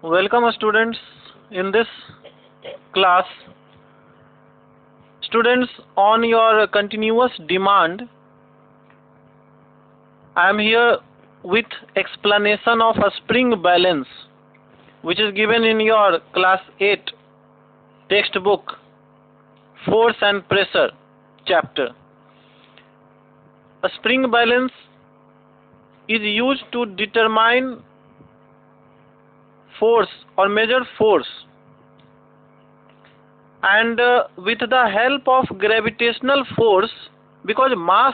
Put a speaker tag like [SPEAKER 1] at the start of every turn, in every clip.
[SPEAKER 1] Welcome students in this class. Students, on your continuous demand, I am here with explanation of a spring balance which is given in your class 8 textbook, Force and Pressure chapter. A spring balance is used to determine force or measure force, and with the help of gravitational force, because mass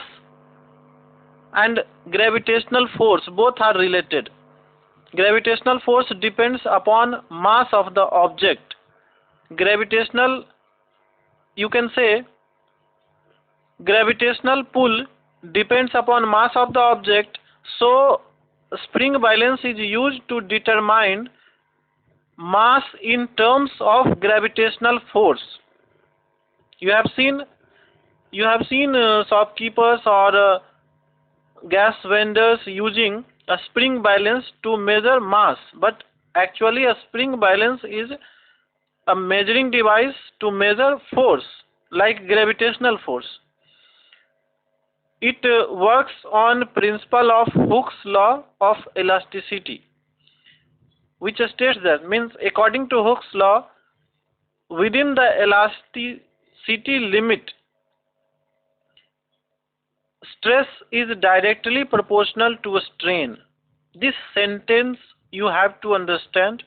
[SPEAKER 1] and gravitational force both are related. Gravitational force depends upon mass of the object. Gravitational, you can say, gravitational pull depends upon mass of the object. So spring balance is used to determine mass in terms of gravitational force. You have seen shopkeepers or gas vendors using a spring balance to measure mass, but actually a spring balance is a measuring device to measure force, like gravitational force. It works on principle of Hooke's law of elasticity, which states that, means according to Hooke's law, within the elasticity limit, stress is directly proportional to strain. This sentence you have to understand.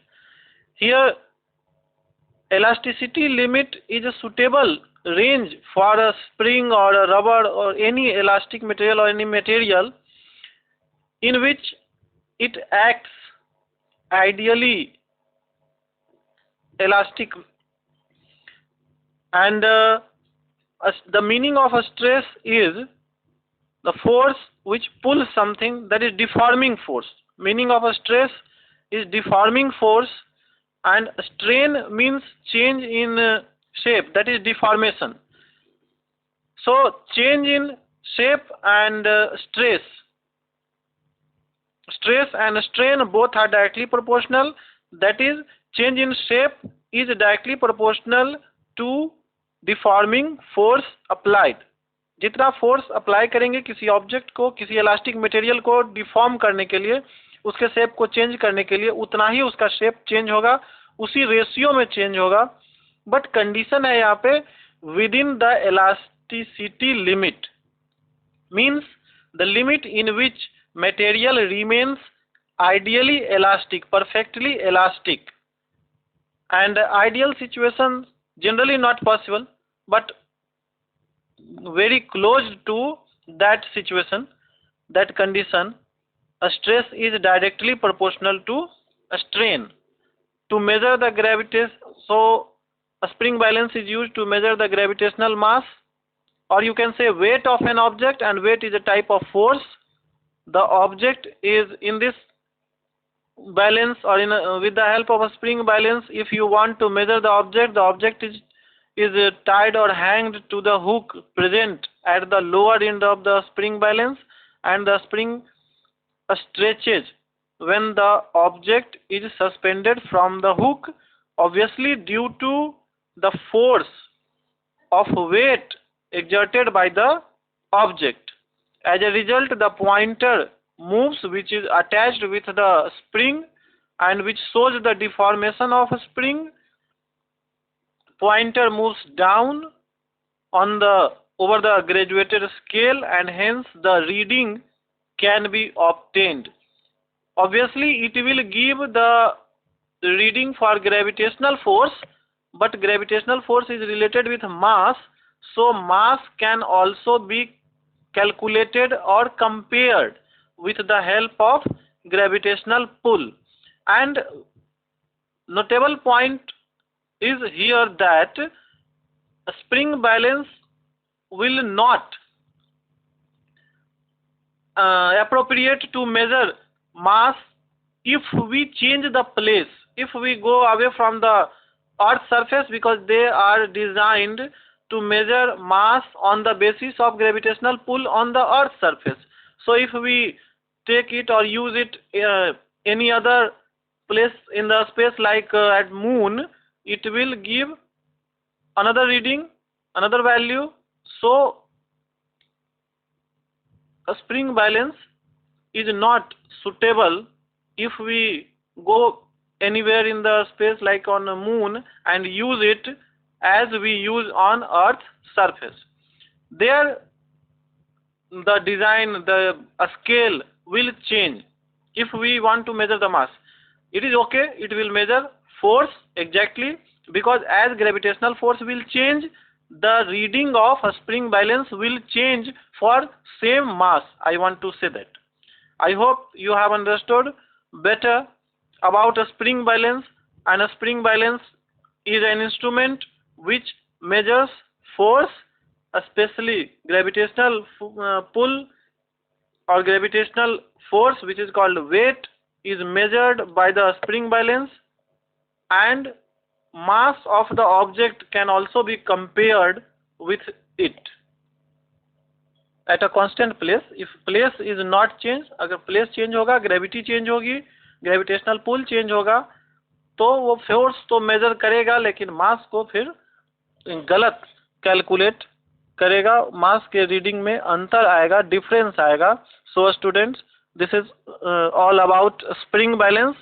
[SPEAKER 1] Here, elasticity limit is a suitable range for a spring or a rubber or any elastic material or any material in which it acts ideally elastic, and the meaning of a stress is the force which pulls something, that is deforming force. Meaning of a stress is deforming force, and strain means change in shape, that is deformation. So change in shape and stress and strain both are directly proportional. That is, change in shape is directly proportional to deforming force applied. जितना force apply करेंगे किसी object को, किसी elastic material को deform करने के लिए, उसके शेप को चेंज करने के लिए, उतना ही उसका शेप चेंज होगा, उसी रेशियो में चेंज होगा. बट कंडीशन है यहाँ पे with in the elasticity limit, means the limit in which material remains ideally elastic, perfectly elastic. And ideal situation generally not possible, but very close to that situation, that condition, a stress is directly proportional to a strain. To measure the gravitation, so a spring balance is used to measure the gravitational mass, or you can say weight of an object, and weight is a type of force. The object is in this balance, or with the help of a spring balance, if you want to measure the object is tied or hanged to the hook present at the lower end of the spring balance, and the spring stretches when the object is suspended from the hook, obviously due to the force of weight exerted by the object. As a result, the pointer moves, which is attached with the spring and which shows the deformation of a spring. Pointer moves down on the over the graduated scale, and hence the reading can be obtained. Obviously it will give the reading for gravitational force, but gravitational force is related with mass, so mass can also be calculated or compared with the help of gravitational pull. And notable point is here that a spring balance will not appropriate to measure mass if we change the place, if we go away from the earth's surface, because they are designed to measure mass on the basis of gravitational pull on the earth's surface. So if we take it or use it any other place in the space like at moon, it will give another reading, another value. So a spring balance is not suitable if we go anywhere in the space like on the moon and use it as we use on Earth's surface. There the design, the scale will change. If we want to measure the mass, it is okay, it will measure force exactly, because as gravitational force will change, the reading of a spring balance will change for same mass. I want to say that. I hope you have understood better about a spring balance. And a spring balance is an instrument which measures force, especially gravitational pull or gravitational force, which is called weight, is measured by the spring balance, and mass of the object can also be compared with it at a constant place. If place is not changed, अगर place change होगा, gravity change होगी, gravitational pull change होगा, तो वो force तो measure करेगा, लेकिन mass को फिर गलत calculate करेगा, mass के reading में अंतर आएगा, difference आएगा. So students, this is all about spring balance.